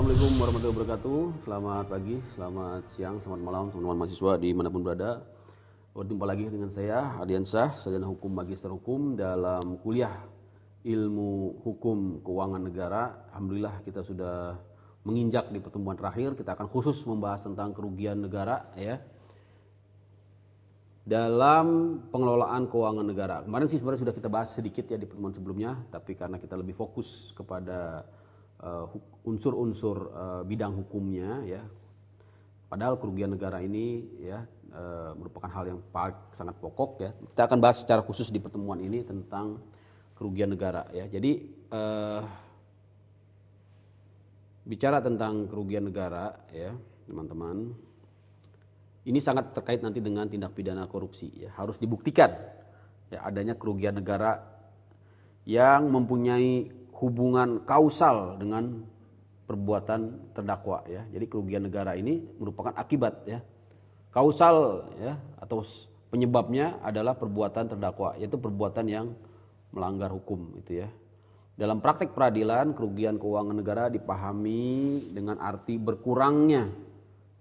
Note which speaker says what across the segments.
Speaker 1: Assalamualaikum warahmatullahi wabarakatuh. Selamat pagi, selamat siang, selamat malam teman-teman mahasiswa dimanapun berada. Berjumpa lagi dengan saya Ardiansyah, sarjana hukum magister hukum dalam kuliah ilmu hukum keuangan negara. Alhamdulillah kita sudah menginjak di pertemuan terakhir. Kita akan khusus membahas tentang kerugian negara ya dalam pengelolaan keuangan negara. Kemarin sih sebenarnya sudah kita bahas sedikit ya di pertemuan sebelumnya, tapi karena kita lebih fokus kepada unsur-unsur bidang hukumnya ya. Padahal kerugian negara ini ya merupakan hal yang sangat pokok ya. Kita akan bahas secara khusus di pertemuan ini tentang kerugian negara ya. Jadi bicara tentang kerugian negara ya, teman-teman. Ini sangat terkait nanti dengan tindak pidana korupsi ya. Harus dibuktikan ya adanya kerugian negara yang mempunyai hubungan kausal dengan perbuatan terdakwa ya. Jadi kerugian negara ini merupakan akibat ya. Kausal ya atau penyebabnya adalah perbuatan terdakwa, yaitu perbuatan yang melanggar hukum itu ya. Dalam praktek peradilan, kerugian keuangan negara dipahami dengan arti berkurangnya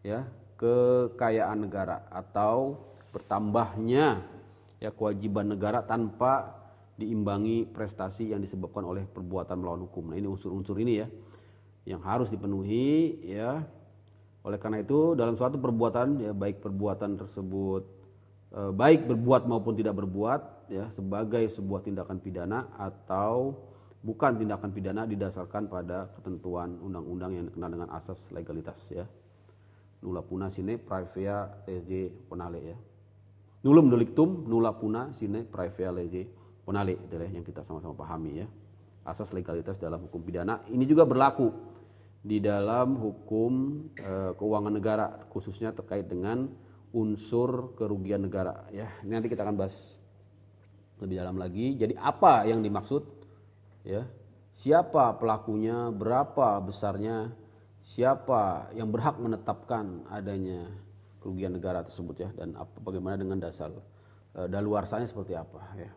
Speaker 1: ya kekayaan negara atau bertambahnya ya kewajiban negara tanpa diimbangi prestasi yang disebabkan oleh perbuatan melawan hukum. Nah, ini unsur-unsur ini ya yang harus dipenuhi ya. Oleh karena itu dalam suatu perbuatan ya, baik perbuatan tersebut baik berbuat maupun tidak berbuat ya, sebagai sebuah tindakan pidana atau bukan tindakan pidana didasarkan pada ketentuan undang-undang yang dikenal dengan asas legalitas ya. Nulla puna sine praevia lege ponale ya. Nullum delictum nulla puna sine praevia lege ponale, itulah yang kita sama-sama pahami ya. Asas legalitas dalam hukum pidana ini juga berlaku di dalam hukum keuangan negara, khususnya terkait dengan unsur kerugian negara ya. Ini nanti kita akan bahas lebih dalam lagi. Jadi apa yang dimaksud ya? Siapa pelakunya, berapa besarnya, siapa yang berhak menetapkan adanya kerugian negara tersebut ya, dan bagaimana dengan dasar daluarsanya seperti apa ya.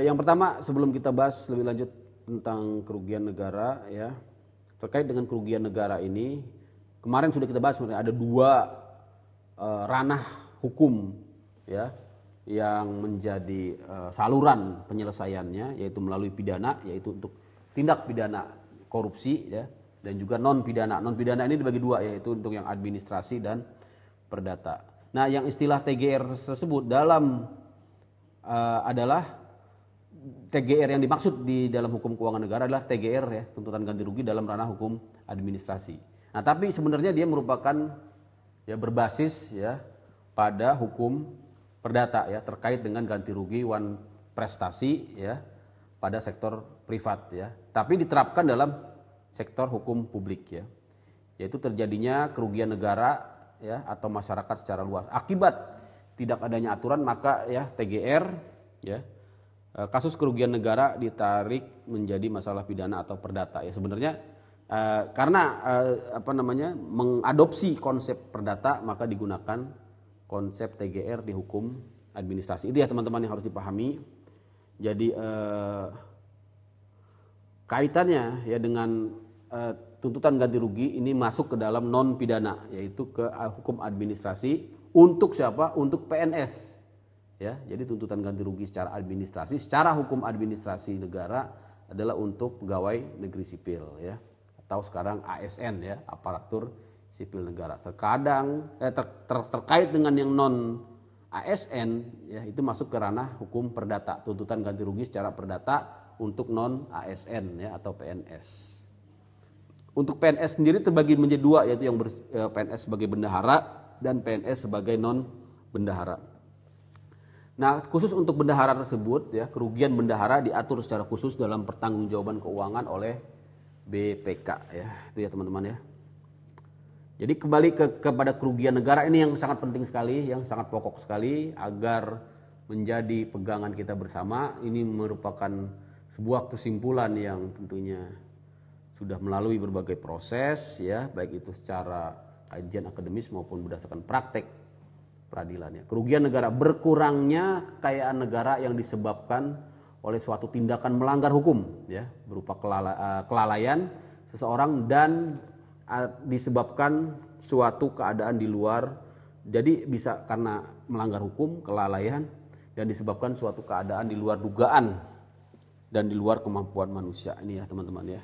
Speaker 1: Yang pertama sebelum kita bahas lebih lanjut tentang kerugian negara ya, terkait dengan kerugian negara ini kemarin sudah kita bahas sebenarnya ada dua ranah hukum ya yang menjadi saluran penyelesaiannya, yaitu melalui pidana, yaitu untuk tindak pidana korupsi ya, dan juga non pidana. Non pidana ini dibagi dua, yaitu untuk yang administrasi dan perdata. Nah, yang istilah TGR tersebut dalam adalah TGR yang dimaksud di dalam hukum keuangan negara adalah TGR ya, tuntutan ganti rugi dalam ranah hukum administrasi. Nah, tapi sebenarnya dia merupakan ya berbasis ya pada hukum perdata ya, terkait dengan ganti rugi wan prestasi ya pada sektor privat ya. Tapi diterapkan dalam sektor hukum publik ya. Yaitu terjadinya kerugian negara ya atau masyarakat secara luas akibat tidak adanya aturan, maka ya TGR ya, kasus kerugian negara ditarik menjadi masalah pidana atau perdata ya. Sebenarnya karena mengadopsi konsep perdata, maka digunakan konsep TGR di hukum administrasi. Itu ya teman-teman yang harus dipahami. Jadi kaitannya ya dengan tuntutan ganti rugi ini masuk ke dalam non pidana, yaitu ke hukum administrasi. Untuk siapa? Untuk PNS. Ya, jadi tuntutan ganti rugi secara administrasi, secara hukum administrasi negara adalah untuk pegawai negeri sipil ya, atau sekarang ASN ya, aparatur sipil negara. Terkadang terkait dengan yang non ASN ya, itu masuk ke ranah hukum perdata, tuntutan ganti rugi secara perdata untuk non ASN ya atau PNS. Untuk PNS sendiri terbagi menjadi dua, yaitu yang PNS sebagai bendahara dan PNS sebagai non bendahara. Nah, khusus untuk bendahara tersebut ya, kerugian bendahara diatur secara khusus dalam pertanggungjawaban keuangan oleh BPK ya. Itu ya teman-teman ya. Jadi kembali kepada kerugian negara ini yang sangat penting sekali, yang sangat pokok sekali agar menjadi pegangan kita bersama. Ini merupakan sebuah kesimpulan yang tentunya sudah melalui berbagai proses ya, baik itu secara kajian akademis maupun berdasarkan praktek peradilan ya. Kerugian negara, berkurangnya kekayaan negara yang disebabkan oleh suatu tindakan melanggar hukum ya, berupa kelalaian seseorang dan disebabkan suatu keadaan di luar, jadi bisa karena melanggar hukum, kelalaian, dan disebabkan suatu keadaan di luar dugaan dan di luar kemampuan manusia. Ini ya teman-teman ya.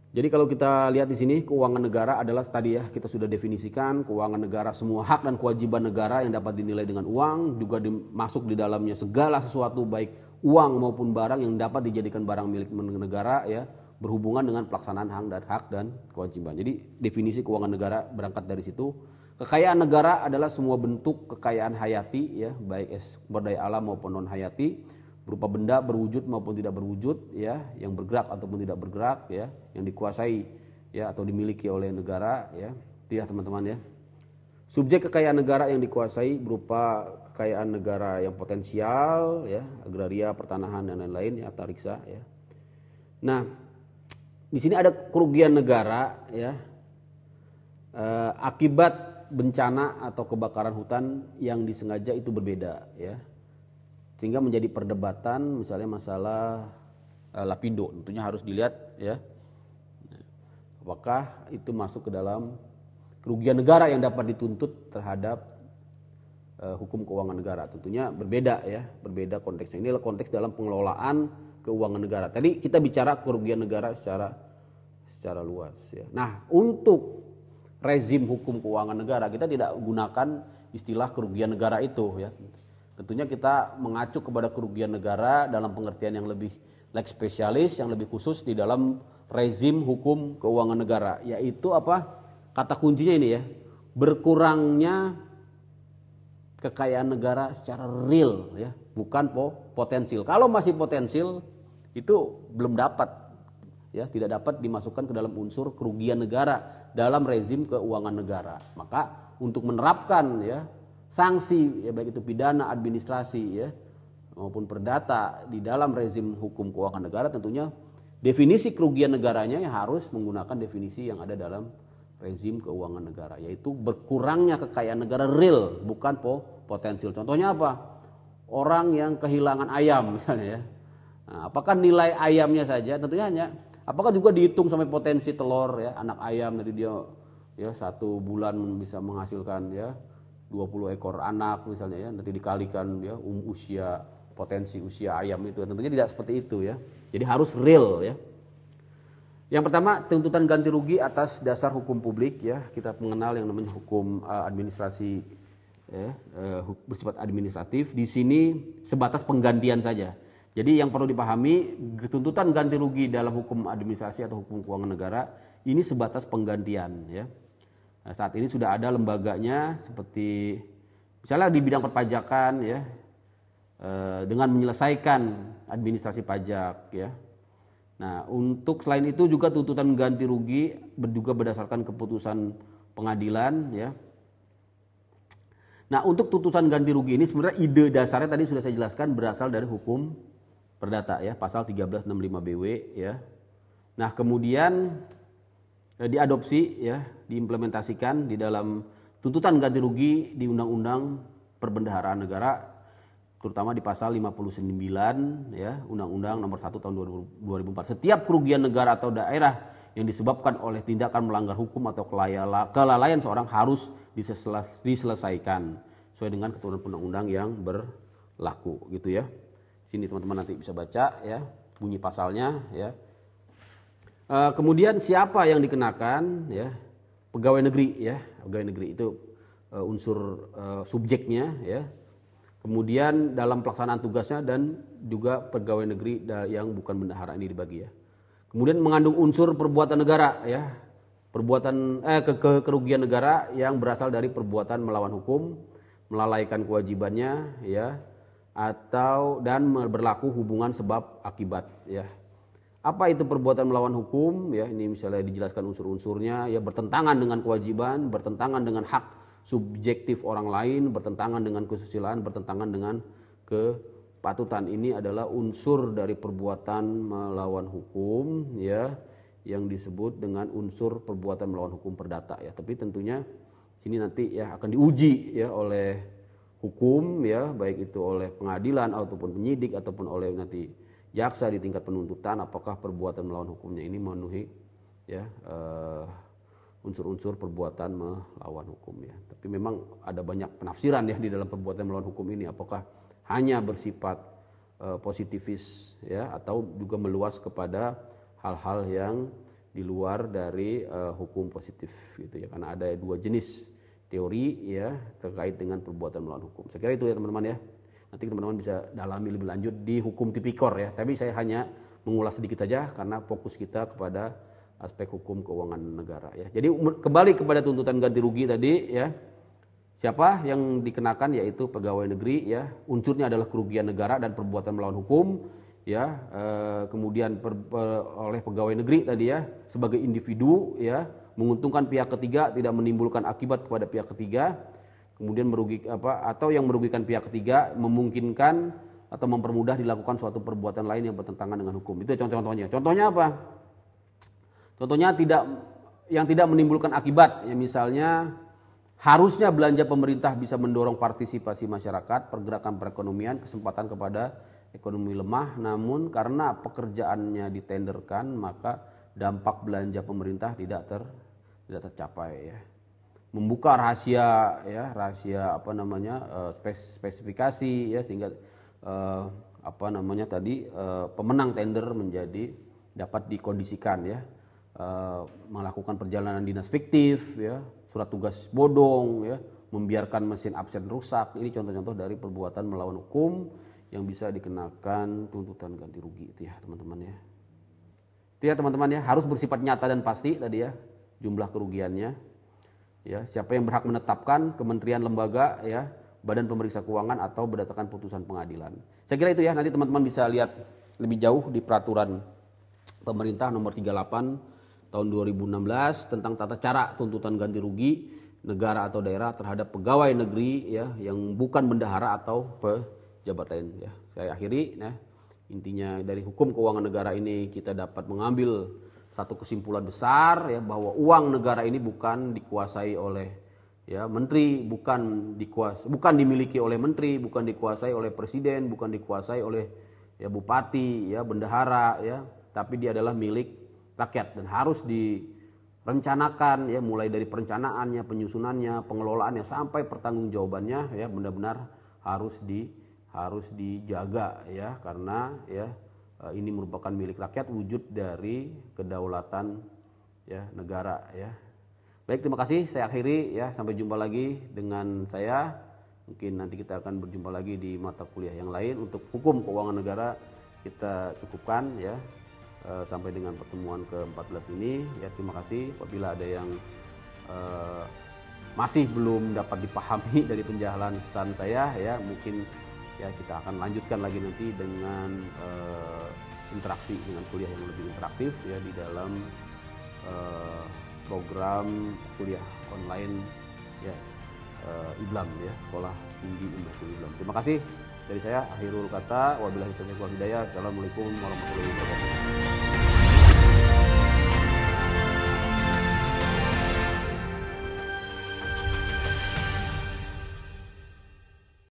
Speaker 1: Jadi kalau kita lihat di sini, keuangan negara adalah tadi ya, kita sudah definisikan keuangan negara semua hak dan kewajiban negara yang dapat dinilai dengan uang, juga masuk di dalamnya segala sesuatu baik uang maupun barang yang dapat dijadikan barang milik negara ya, berhubungan dengan pelaksanaan hak dan kewajiban. Jadi definisi keuangan negara berangkat dari situ. Kekayaan negara adalah semua bentuk kekayaan hayati ya, baik sumber daya alam maupun non hayati, berupa benda berwujud maupun tidak berwujud ya, yang bergerak ataupun tidak bergerak ya, yang dikuasai ya atau dimiliki oleh negara ya. Itu ya teman-teman ya. Subjek kekayaan negara yang dikuasai berupa kekayaan negara yang potensial ya, agraria, pertanahan dan lain-lain ya, antariksa ya. Nah, di sini ada kerugian negara ya, akibat bencana atau kebakaran hutan yang disengaja itu berbeda ya. Sehingga menjadi perdebatan misalnya masalah Lapindo, tentunya harus dilihat ya, apakah itu masuk ke dalam kerugian negara yang dapat dituntut terhadap hukum keuangan negara. Tentunya berbeda ya, berbeda konteksnya. Ini adalah konteks dalam pengelolaan keuangan negara. Tadi kita bicara kerugian negara secara luas ya. Nah, untuk rezim hukum keuangan negara kita tidak gunakan istilah kerugian negara itu ya. Tentunya kita mengacu kepada kerugian negara dalam pengertian yang lebih lex spesialis, yang lebih khusus di dalam rezim hukum keuangan negara, yaitu apa? Kata kuncinya ini ya, berkurangnya kekayaan negara secara real ya, bukan potensil. Kalau masih potensil itu belum dapat ya, tidak dapat dimasukkan ke dalam unsur kerugian negara dalam rezim keuangan negara. Maka untuk menerapkan ya sanksi ya, baik itu pidana, administrasi ya maupun perdata di dalam rezim hukum keuangan negara, tentunya definisi kerugian negaranya yang harus menggunakan definisi yang ada dalam rezim keuangan negara, yaitu berkurangnya kekayaan negara real, bukan potensial. Contohnya apa? Orang yang kehilangan ayam misalnya ya. Nah, apakah nilai ayamnya saja? Tentunya hanya apakah juga dihitung sampai potensi telur ya, anak ayam nanti dia ya 1 bulan bisa menghasilkan ya 20 ekor anak misalnya ya, nanti dikalikan ya potensi usia ayam itu. Tentunya tidak seperti itu ya. Jadi harus real ya. Yang pertama, tuntutan ganti rugi atas dasar hukum publik ya. Kita mengenal yang namanya hukum administrasi ya, bersifat administratif. Di sini sebatas penggantian saja. Jadi yang perlu dipahami, tuntutan ganti rugi dalam hukum administrasi atau hukum keuangan negara ini sebatas penggantian ya. Nah, saat ini sudah ada lembaganya seperti misalnya di bidang perpajakan ya, dengan menyelesaikan administrasi pajak ya. Nah, untuk selain itu juga tuntutan ganti rugi juga berdasarkan keputusan pengadilan ya. Nah, untuk tuntutan ganti rugi ini sebenarnya ide dasarnya tadi sudah saya jelaskan berasal dari hukum perdata ya, pasal 1365 BW ya. Nah, kemudian diadopsi ya, diimplementasikan di dalam tuntutan ganti rugi di Undang-Undang Perbendaharaan Negara, terutama di pasal 59 ya, Undang-Undang Nomor 1 tahun 2004. Setiap kerugian negara atau daerah yang disebabkan oleh tindakan melanggar hukum atau kelalaian seorang harus diselesaikan sesuai dengan ketentuan undang-undang yang berlaku gitu ya. Sini teman-teman nanti bisa baca ya bunyi pasalnya ya. Kemudian siapa yang dikenakan ya? Pegawai negeri ya. Pegawai negeri itu unsur subjeknya ya. Kemudian dalam pelaksanaan tugasnya dan juga pegawai negeri yang bukan bendahara ini dibagi ya. Kemudian mengandung unsur perbuatan negara ya. Perbuatan kerugian negara yang berasal dari perbuatan melawan hukum, melalaikan kewajibannya ya, atau dan berlaku hubungan sebab akibat ya. Apa itu perbuatan melawan hukum ya, ini misalnya dijelaskan unsur-unsurnya ya, bertentangan dengan kewajiban, bertentangan dengan hak subjektif orang lain, bertentangan dengan kesusilaan, bertentangan dengan kepatutan. Ini adalah unsur dari perbuatan melawan hukum ya, yang disebut dengan unsur perbuatan melawan hukum perdata ya. Tapi tentunya sini nanti ya akan diuji ya oleh hukum ya, baik itu oleh pengadilan ataupun penyidik ataupun oleh nanti jaksa di tingkat penuntutan apakah perbuatan melawan hukumnya ini memenuhi ya unsur-unsur perbuatan melawan hukum ya. Tapi memang ada banyak penafsiran ya di dalam perbuatan melawan hukum ini, apakah hanya bersifat positifis ya atau juga meluas kepada hal-hal yang di luar dari hukum positif gitu ya. Karena ada dua jenis teori ya terkait dengan perbuatan melawan hukum. Saya kira itu ya teman-teman ya. Nanti teman-teman bisa dalami lebih lanjut di hukum tipikor ya. Tapi saya hanya mengulas sedikit saja karena fokus kita kepada aspek hukum keuangan negara ya. Jadi kembali kepada tuntutan ganti rugi tadi ya. Siapa yang dikenakan yaitu pegawai negeri ya. Unsurnya adalah kerugian negara dan perbuatan melawan hukum ya. Kemudian oleh pegawai negeri tadi ya sebagai individu ya menguntungkan pihak ketiga, tidak menimbulkan akibat kepada pihak ketiga. Kemudian atau yang merugikan pihak ketiga, memungkinkan atau mempermudah dilakukan suatu perbuatan lain yang bertentangan dengan hukum. Itu contoh-contohnya. Contohnya apa? Contohnya yang tidak menimbulkan akibat, ya misalnya harusnya belanja pemerintah bisa mendorong partisipasi masyarakat, pergerakan perekonomian, kesempatan kepada ekonomi lemah, namun karena pekerjaannya ditenderkan maka dampak belanja pemerintah tidak tercapai ya. Membuka rahasia spesifikasi ya sehingga pemenang tender menjadi dapat dikondisikan ya. Melakukan perjalanan dinas fiktif ya, surat tugas bodong ya, membiarkan mesin absen rusak. Ini contoh-contoh dari perbuatan melawan hukum yang bisa dikenakan tuntutan ganti rugi itu ya teman-teman ya. Itu ya teman-teman ya, harus bersifat nyata dan pasti tadi ya jumlah kerugiannya. Ya, siapa yang berhak menetapkan, kementerian, lembaga ya, badan pemeriksa keuangan atau berdasarkan putusan pengadilan. Saya kira itu ya, nanti teman-teman bisa lihat lebih jauh di peraturan pemerintah nomor 38 tahun 2016 tentang tata cara tuntutan ganti rugi negara atau daerah terhadap pegawai negeri ya yang bukan bendahara atau pejabat lain ya. Saya akhiri ya. Intinya dari hukum keuangan negara ini kita dapat mengambil satu kesimpulan besar ya bahwa uang negara ini bukan dikuasai oleh ya menteri, bukan dimiliki oleh menteri, bukan dikuasai oleh presiden, bukan dikuasai oleh ya bupati, ya bendahara ya, tapi dia adalah milik rakyat dan harus direncanakan ya mulai dari perencanaannya, penyusunannya, pengelolaannya sampai pertanggungjawabannya ya benar-benar harus dijaga ya karena ya ini merupakan milik rakyat, wujud dari kedaulatan ya negara ya. Baik, terima kasih, saya akhiri ya, sampai jumpa lagi dengan saya. Mungkin nanti kita akan berjumpa lagi di mata kuliah yang lain. Untuk hukum keuangan negara kita cukupkan ya. Sampai dengan pertemuan ke-14 ini ya, terima kasih. Apabila ada yang masih belum dapat dipahami dari penjelasan saya ya, mungkin ya kita akan lanjutkan lagi nanti dengan interaksi dengan kuliah yang lebih interaktif ya di dalam program kuliah online ya IBLAM ya, Sekolah Tinggi Industri IBLAM. Terima kasih dari saya, akhirul kata, wabillahi taufiq wal hidayah. Assalamualaikum warahmatullahi wabarakatuh.